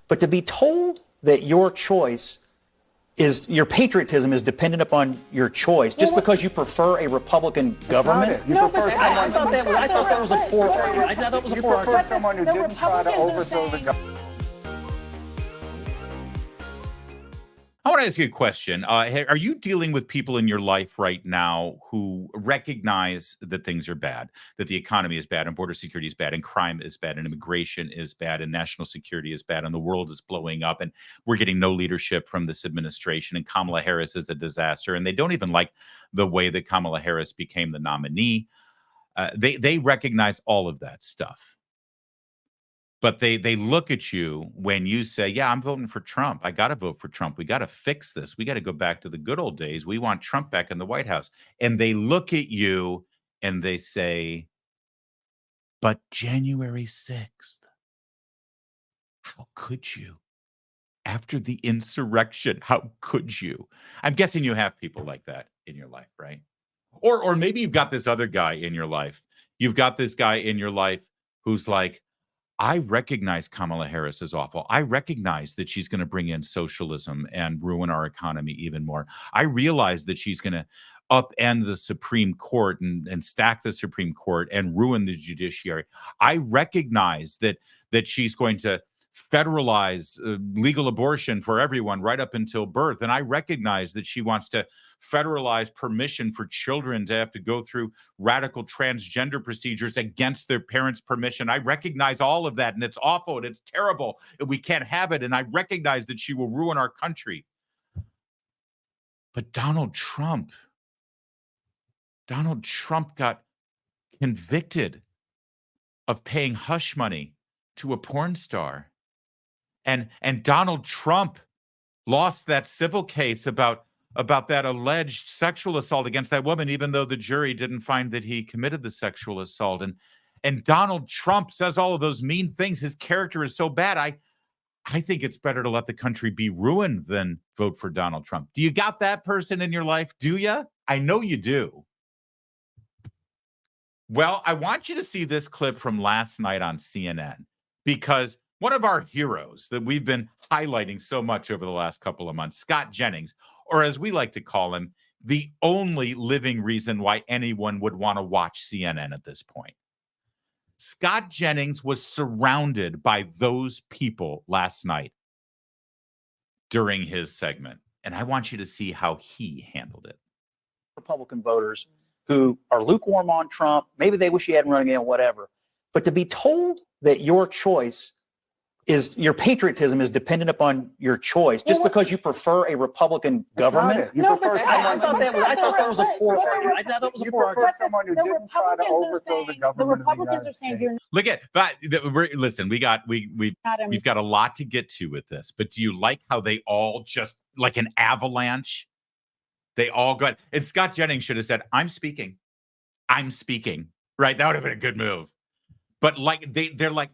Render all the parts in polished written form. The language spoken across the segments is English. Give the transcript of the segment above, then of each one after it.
But to be told that your choice is, your patriotism is dependent upon your choice just because you prefer a Republican government. I thought that was a poor argument. I thought that was a poor argument. You prefer someone who didn't try to overthrow the government. I want to ask you a question. Are you dealing with people in your life right now who recognize that things are bad, that the economy is bad, and border security is bad, and crime is bad, and immigration is bad, and national security is bad, and the world is blowing up, and we're getting no leadership from this administration, and Kamala Harris is a disaster, and they don't even like the way that Kamala Harris became the nominee? They recognize all of that stuff. But they look at you when you say, yeah, I'm voting for Trump. I got to vote for Trump. We got to fix this. We got to go back to the good old days. We want Trump back in the White House. And they look at you and they say, but January 6th, how could you? After the insurrection, how could you? I'm guessing you have people like that in your life, right? Or maybe you've got this other guy in your life. You've got this guy in your life who's like, I recognize Kamala Harris is awful. I recognize that she's going to bring in socialism and ruin our economy even more. I realize that she's going to upend the Supreme Court and stack the Supreme Court and ruin the judiciary. I recognize that she's going to federalize legal abortion for everyone right up until birth. And I recognize that she wants to federalize permission for children to have to go through radical transgender procedures against their parents' permission. I recognize all of that, and it's awful and it's terrible and we can't have it. And I recognize that she will ruin our country. But Donald Trump got convicted of paying hush money to a porn star. And Donald Trump lost that civil case about that alleged sexual assault against that woman, even though the jury didn't find that he committed the sexual assault. And Donald Trump says all of those mean things. His character is so bad. I think it's better to let the country be ruined than vote for Donald Trump. Do you got that person in your life? Do you? I know you do. Well, I want you to see this clip from last night on CNN, because one of our heroes that we've been highlighting so much over the last couple of months, Scott Jennings, or as we like to call him, the only living reason why anyone would want to watch CNN at this point. Scott Jennings was surrounded by those people last night during his segment, and I want you to see how he handled it. Republican voters who are lukewarm on Trump, maybe they wish he hadn't run again, whatever. But to be told that your choice is, your patriotism is dependent upon your choice just because you prefer a Republican government. I thought that was a poor argument. I thought that was a poor argument. Someone who didn't try to overthrow the government. The Republicans are saying you're. Look at that. Listen, we've got a lot to get to with this, but do you like how they all just like an avalanche? They all got, and Scott Jennings should have said, I'm speaking. Right? That would have been a good move. But like they're like,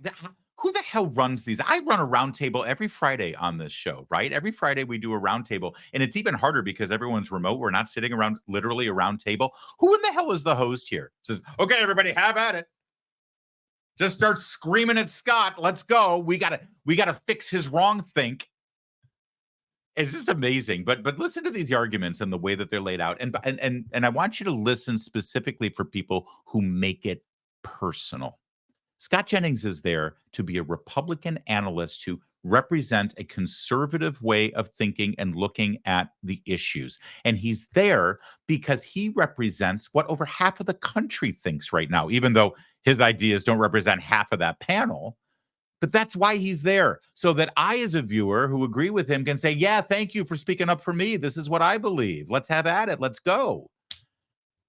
who the hell runs these? I run a roundtable every Friday on this show, right? Every Friday we do a roundtable, and it's even harder because everyone's remote. We're not sitting around literally a round table. Who in the hell is the host here? Says, okay, everybody, have at it. Just start screaming at Scott. Let's go. We gotta fix his wrong think. It's just amazing. But listen to these arguments and the way that they're laid out. And I want you to listen specifically for people who make it personal. Scott Jennings is there to be a Republican analyst to represent a conservative way of thinking and looking at the issues. And he's there because he represents what over half of the country thinks right now, even though his ideas don't represent half of that panel. But that's why he's there, so that I, as a viewer who agree with him, can say, yeah, thank you for speaking up for me. This is what I believe. Let's have at it. Let's go.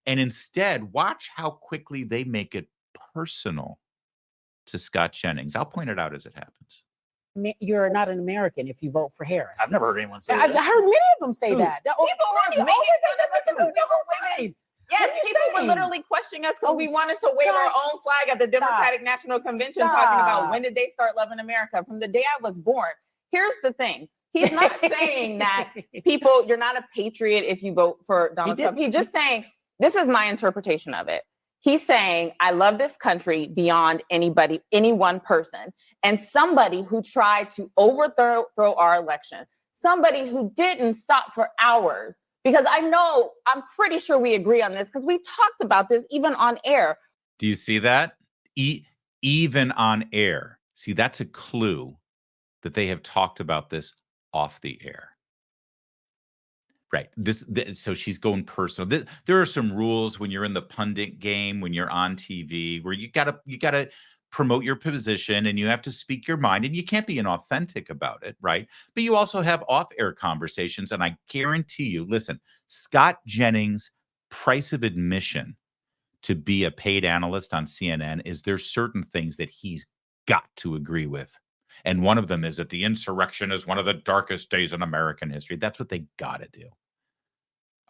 And instead, watch how quickly they make it personal to Scott Jennings. I'll point it out as it happens. You're not an American if you vote for Harris. I've never heard anyone say I've that. heard many of them say that. People were making Yes, people were literally questioning us because we wanted to wave our own flag at the Democratic National Convention, talking about when did they start loving America? From the day I was born. Here's the thing. He's not saying that you're not a patriot if you vote for Donald Trump. He's just saying, this is my interpretation of it. He's saying, I love this country beyond anybody, any one person. And somebody who tried to overthrow our election, somebody who didn't stop for hours, because I'm pretty sure we agree on this because we talked about this even on air. Do you see that? Even on air. See, that's a clue that they have talked about this off the air. Right. So she's going personal. There are some rules when you're in the pundit game, when you're on TV, where you gotta promote your position and you have to speak your mind, and you can't be inauthentic about it, right? But you also have off-air conversations, and I guarantee you, listen, Scott Jennings' price of admission to be a paid analyst on CNN is there's certain things that he's got to agree with. And one of them is that the insurrection is one of the darkest days in American history. That's what they got to do.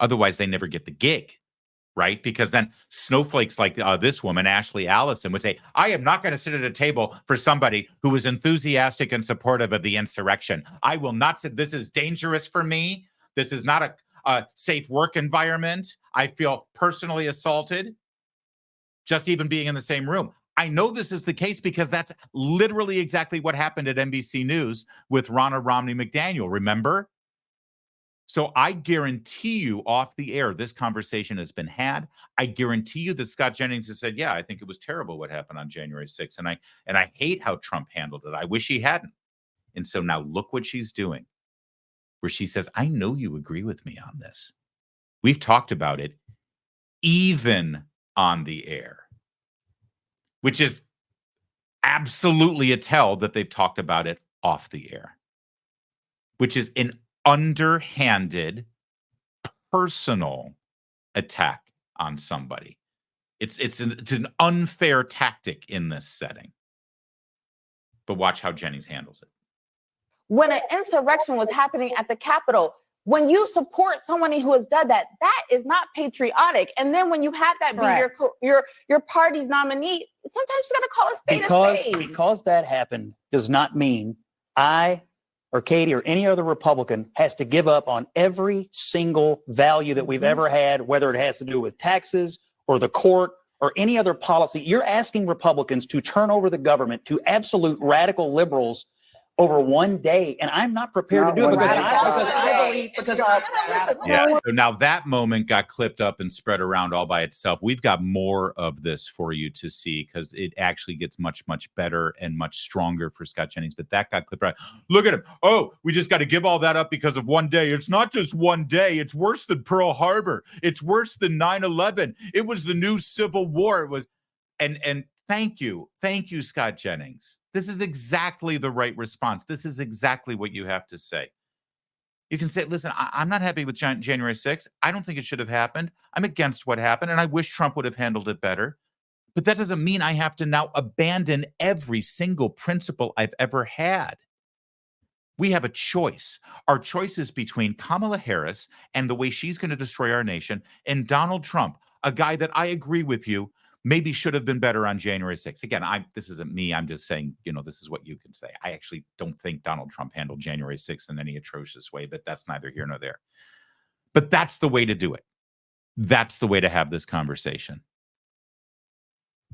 Otherwise, they never get the gig, right? Because then snowflakes like this woman, Ashley Allison, would say, I am not going to sit at a table for somebody who is enthusiastic and supportive of the insurrection. I will not sit. This is dangerous for me. This is not a safe work environment. I feel personally assaulted just even being in the same room. I know this is the case because that's literally exactly what happened at NBC News with Ronna Romney McDaniel. Remember? So I guarantee you off the air, this conversation has been had. I guarantee you that Scott Jennings has said, yeah, I think it was terrible what happened on January 6th. And I hate how Trump handled it. I wish he hadn't. And so now look what she's doing, where she says, I know you agree with me on this. We've talked about it even on the air, which is absolutely a tell that they've talked about it off the air, which is an underhanded, personal attack on somebody. It's an unfair tactic in this setting. But watch how Jennings handles it. When an insurrection was happening at the Capitol, when you support somebody who has done that, that is not patriotic. And then when you have that be your party's nominee, sometimes you got to call a spade a spade. Because that happened does not mean I or Katie or any other Republican has to give up on every single value that we've ever had, whether it has to do with taxes or the court or any other policy. You're asking Republicans to turn over the government to absolute radical liberals over one day, and I'm not prepared to do it because So now that moment got clipped up and spread around all by itself. We've got more of this for you to see because it actually gets much, much better and much stronger for Scott Jennings. But that got clipped right. Look at him. Oh, we just got to give all that up because of one day. It's not just one day. It's worse than Pearl Harbor. It's worse than 9/11. It was the new Civil War. It was, and thank you, Scott Jennings. This is exactly the right response. This is exactly what you have to say. You can say, listen, I'm not happy with January 6th. I don't think it should have happened. I'm against what happened, and I wish Trump would have handled it better. But that doesn't mean I have to now abandon every single principle I've ever had. We have a choice. Our choice is between Kamala Harris and the way she's going to destroy our nation and Donald Trump, a guy that I agree with you maybe should have been better on January 6th. Again, this isn't me. I'm just saying, this is what you can say. I actually don't think Donald Trump handled January 6th in any atrocious way, but that's neither here nor there. But that's the way to do it. That's the way to have this conversation.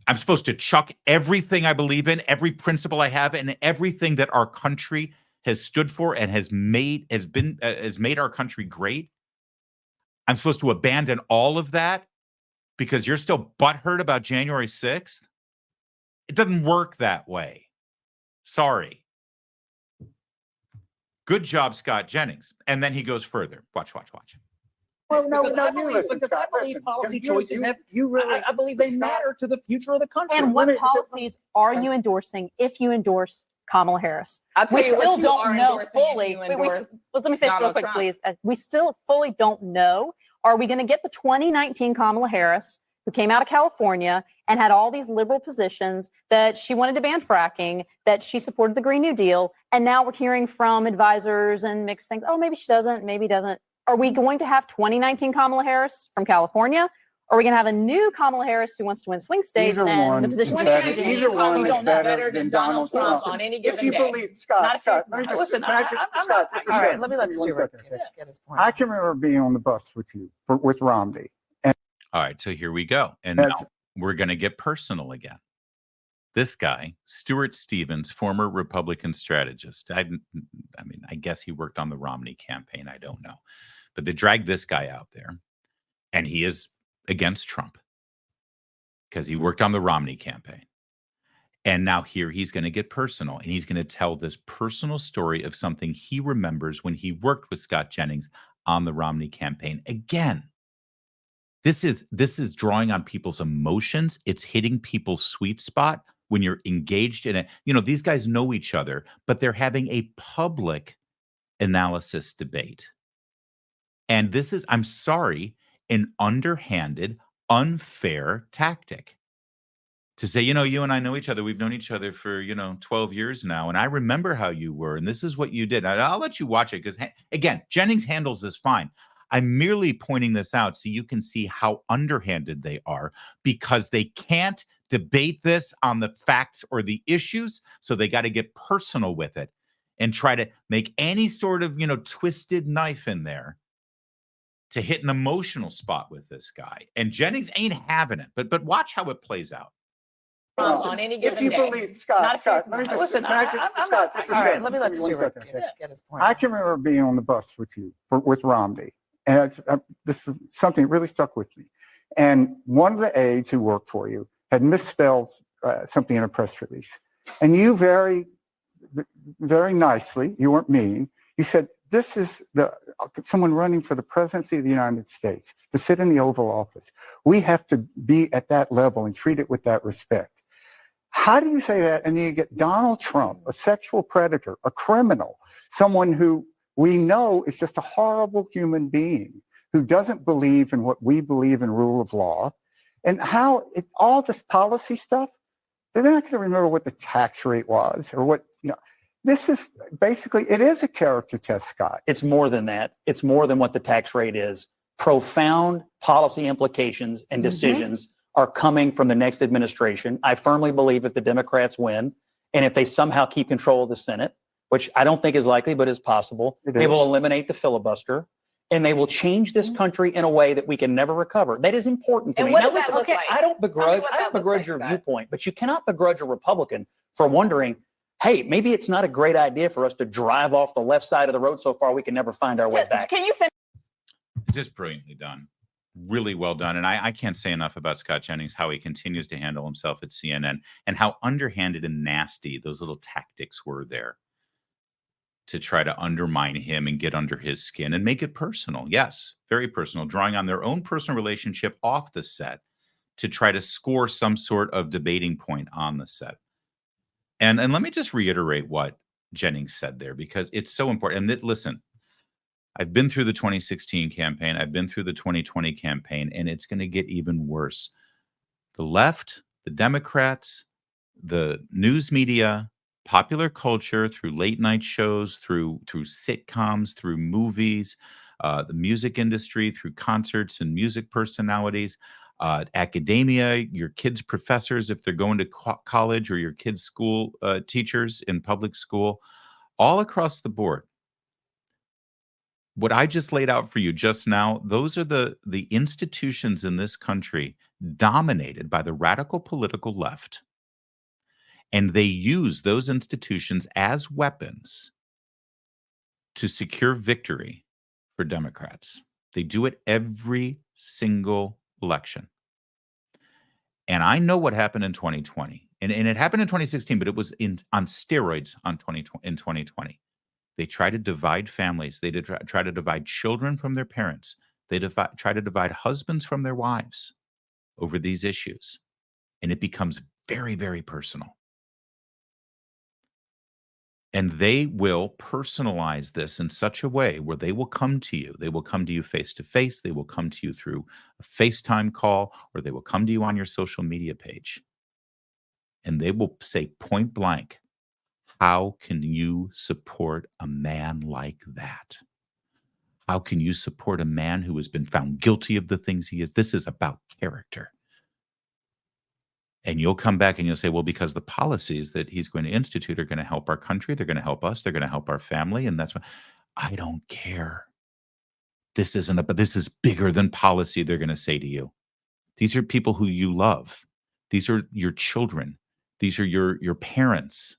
I'm supposed to chuck everything I believe in, every principle I have, and everything that our country has stood for and has made our country great. I'm supposed to abandon all of that because you're still butthurt about January 6th? It doesn't work that way. Sorry. Good job, Scott Jennings. And then he goes further. Watch. Well, I believe policy choices I believe they matter to the future of the country. And what policies are you endorsing if you endorse Kamala Harris? We still don't know fully. Let me finish real quick, please. We still fully don't know. Are we going to get the 2019 Kamala Harris, who came out of California and had all these liberal positions, that she wanted to ban fracking, that she supported the Green New Deal, and now we're hearing from advisors and mixed things. Oh, maybe she doesn't, maybe doesn't. Are we going to have 2019 Kamala Harris from California? Or are we going to have a new Kamala Harris who wants to win swing states and the position changing? Either one is better than Donald Trump on any given if you day. believe, Scott, let me get his point. I can remember being on the bus with you, with Romney. All right, so here we go. And now we're going to get personal again. This guy, Stuart Stevens, former Republican strategist. I mean, I guess he worked on the Romney campaign. I don't know. But they dragged this guy out there, and he is against Trump because he worked on the Romney campaign. And now here he's going to get personal, and he's going to tell this personal story of something he remembers when he worked with Scott Jennings on the Romney campaign. Again, this is drawing on people's emotions. It's hitting people's sweet spot when you're engaged in it. You know, these guys know each other, but they're having a public analysis debate. And this is, I'm sorry, an underhanded, unfair tactic. To say, you know, you and I know each other. We've known each other for, 12 years now. And I remember how you were. And this is what you did. I'll let you watch it because, again, Jennings handles this fine. I'm merely pointing this out so you can see how underhanded they are because they can't debate this on the facts or the issues. So they got to get personal with it and try to make any sort of, twisted knife in there to hit an emotional spot with this guy. And Jennings ain't having it. But watch how it plays out. On any given If you day. believe, Scott, let me just, Listen, can I just, I'm Scott, not, just a all right, second. let me let Give me one Stuart second. get his point. I can remember being on the bus with you, with Romney, and this is something that really stuck with me. And one of the aides who worked for you had misspelled something in a press release. And you very, very nicely, you weren't mean, you said, this is someone running for the presidency of the United States to sit in the Oval Office. We have to be at that level and treat it with that respect. How do you say that? And then you get Donald Trump, a sexual predator, a criminal, someone who we know is just a horrible human being who doesn't believe in what we believe in rule of law. And how all this policy stuff, they're not going to remember what the tax rate was or what, this is basically, it is a character test, Scott. It's more than that. It's more than what the tax rate is. Profound policy implications and decisions are coming from the next administration. I firmly believe if the Democrats win, and if they somehow keep control of the Senate, which I don't think is likely, but is possible, they will eliminate the filibuster, and they will change this country in a way that we can never recover. That is important to And me. what Now, does that listen, look like? I don't begrudge like, your Scott. viewpoint, but you cannot begrudge a Republican for wondering, hey, maybe it's not a great idea for us to drive off the left side of the road so far we can never find our way back. Can you finish? Just brilliantly done. Really well done. And I can't say enough about Scott Jennings, how he continues to handle himself at CNN and how underhanded and nasty those little tactics were there to try to undermine him and get under his skin and make it personal. Yes, very personal, drawing on their own personal relationship off the set to try to score some sort of debating point on the set. And let me just reiterate what Jennings said there because it's so important. And listen, I've been through the 2016 campaign. I've been through the 2020 campaign, and it's going to get even worse. The left, the Democrats, the news media, popular culture through late night shows, through sitcoms, through movies, the music industry, through concerts and music personalities, academia, your kids' professors, if they're going to college, or your kids' school teachers in public school, all across the board. What I just laid out for you just now, those are the institutions in this country dominated by the radical political left. And they use those institutions as weapons to secure victory for Democrats. They do it every single election. And I know what happened in 2020. And it happened in 2016, but it was on steroids in 2020. They try to divide families. They try to divide children from their parents. They try to divide husbands from their wives over these issues. And it becomes very, very personal. And they will personalize this in such a way where they will come to you. They will come to you face to face. They will come to you through a FaceTime call, or they will come to you on your social media page. And they will say point blank, how can you support a man like that? How can you support a man who has been found guilty of the things he is? This is about character. And you'll come back and you'll say, well, because the policies that he's going to institute are going to help our country. They're going to help us. They're going to help our family. And that's what I don't care. This is bigger than policy, they're going to say to you. These are people who you love. These are your children. These are your parents.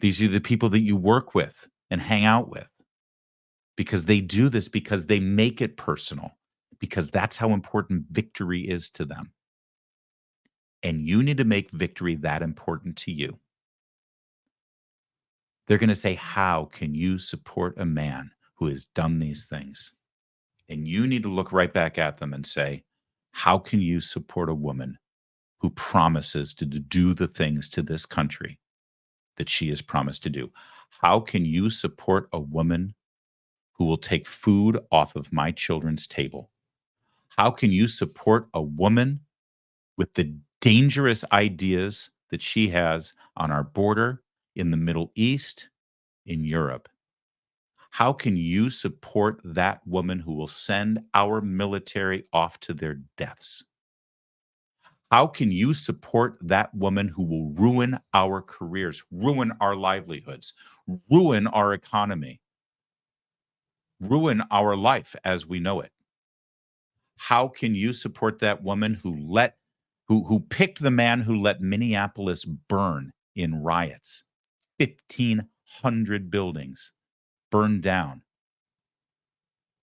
These are the people that you work with and hang out with, because they do this, because they make it personal, because that's how important victory is to them. And you need to make victory that important to you. They're going to say, how can you support a man who has done these things? And you need to look right back at them and say, how can you support a woman who promises to do the things to this country that she has promised to do? How can you support a woman who will take food off of my children's table? How can you support a woman with the dangerous ideas that she has on our border, in the Middle East, in Europe? How can you support that woman who will send our military off to their deaths? How can you support that woman who will ruin our careers, ruin our livelihoods, ruin our economy, ruin our life as we know it? How can you support that woman who picked the man who let Minneapolis burn in riots? 1,500 buildings burned down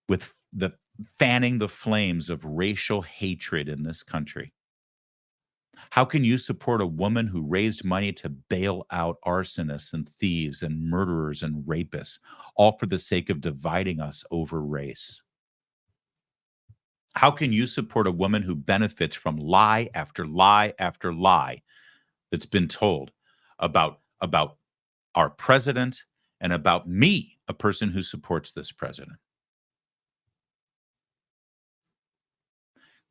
with the fanning the flames of racial hatred in this country. How can you support a woman who raised money to bail out arsonists and thieves and murderers and rapists, all for the sake of dividing us over race? How can you support a woman who benefits from lie after lie after lie that's been told about our president and about me, a person who supports this president?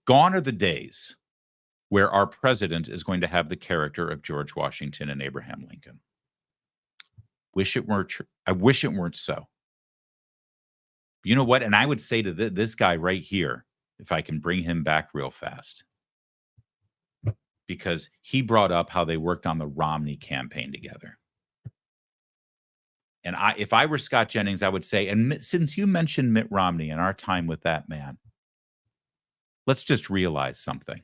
Gone are the days where our president is going to have the character of George Washington and Abraham Lincoln. I wish it weren't so. You know what? And I would say to this guy right here, if I can bring him back real fast, because he brought up how they worked on the Romney campaign together. And if I were Scott Jennings, I would say, and since you mentioned Mitt Romney and our time with that man, let's just realize something.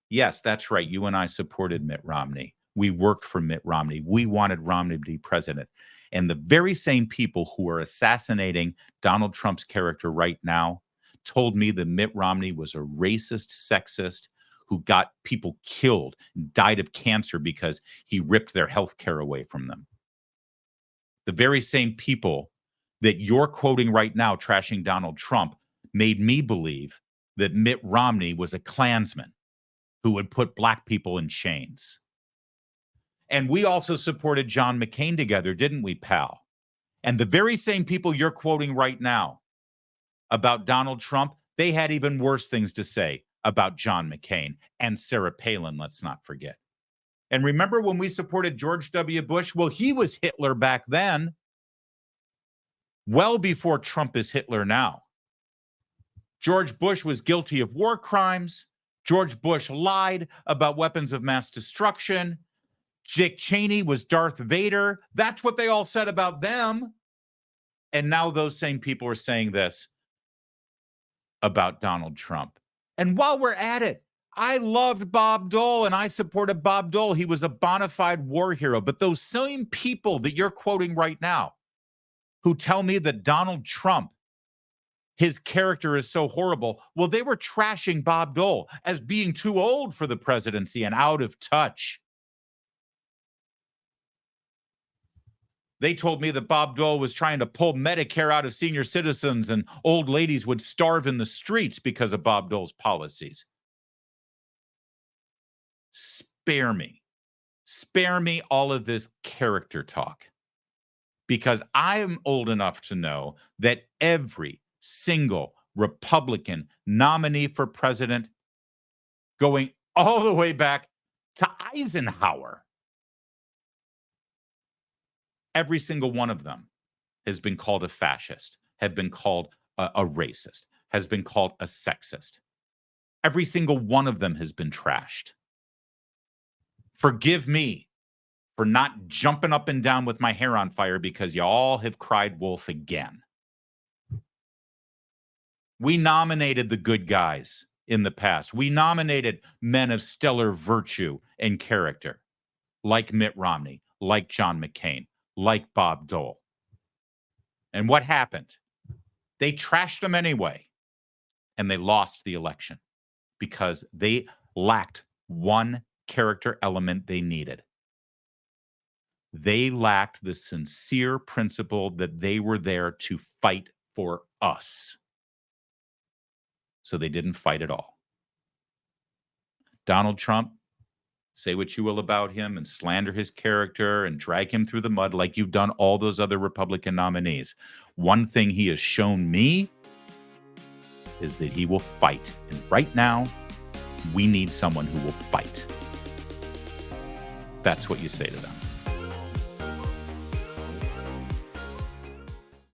Yes, that's right. You and I supported Mitt Romney. We worked for Mitt Romney. We wanted Romney to be president. And the very same people who are assassinating Donald Trump's character right now told me that Mitt Romney was a racist, sexist, who got people killed, died of cancer because he ripped their health care away from them. The very same people that you're quoting right now, trashing Donald Trump, made me believe that Mitt Romney was a Klansman who would put black people in chains. And we also supported John McCain together, didn't we, pal? And the very same people you're quoting right now about Donald Trump, they had even worse things to say about John McCain and Sarah Palin, let's not forget. And remember when we supported George W. Bush? Well, he was Hitler back then, well before Trump is Hitler now. George Bush was guilty of war crimes. George Bush lied about weapons of mass destruction. Dick Cheney was Darth Vader. That's what they all said about them. And now those same people are saying this about Donald Trump. And while we're at it, I loved Bob Dole and I supported Bob Dole. He was a bona fide war hero. But those same people that you're quoting right now who tell me that Donald Trump, his character is so horrible, well, they were trashing Bob Dole as being too old for the presidency and out of touch. They told me that Bob Dole was trying to pull Medicare out of senior citizens and old ladies would starve in the streets because of Bob Dole's policies. Spare me all of this character talk, because I am old enough to know that every single Republican nominee for president, going all the way back to Eisenhower, every single one of them has been called a fascist, have been called a racist, has been called a sexist. Every single one of them has been trashed. Forgive me for not jumping up and down with my hair on fire because you all have cried wolf again. We nominated the good guys in the past. We nominated men of stellar virtue and character, like Mitt Romney, like John McCain, like Bob Dole. And what happened? They trashed them anyway, and they lost the election because they lacked one character element they needed. They lacked the sincere principle that they were there to fight for us. So they didn't fight at all. Donald Trump, say what you will about him and slander his character and drag him through the mud like you've done all those other Republican nominees. One thing he has shown me is that he will fight. And right now, we need someone who will fight. That's what you say to them.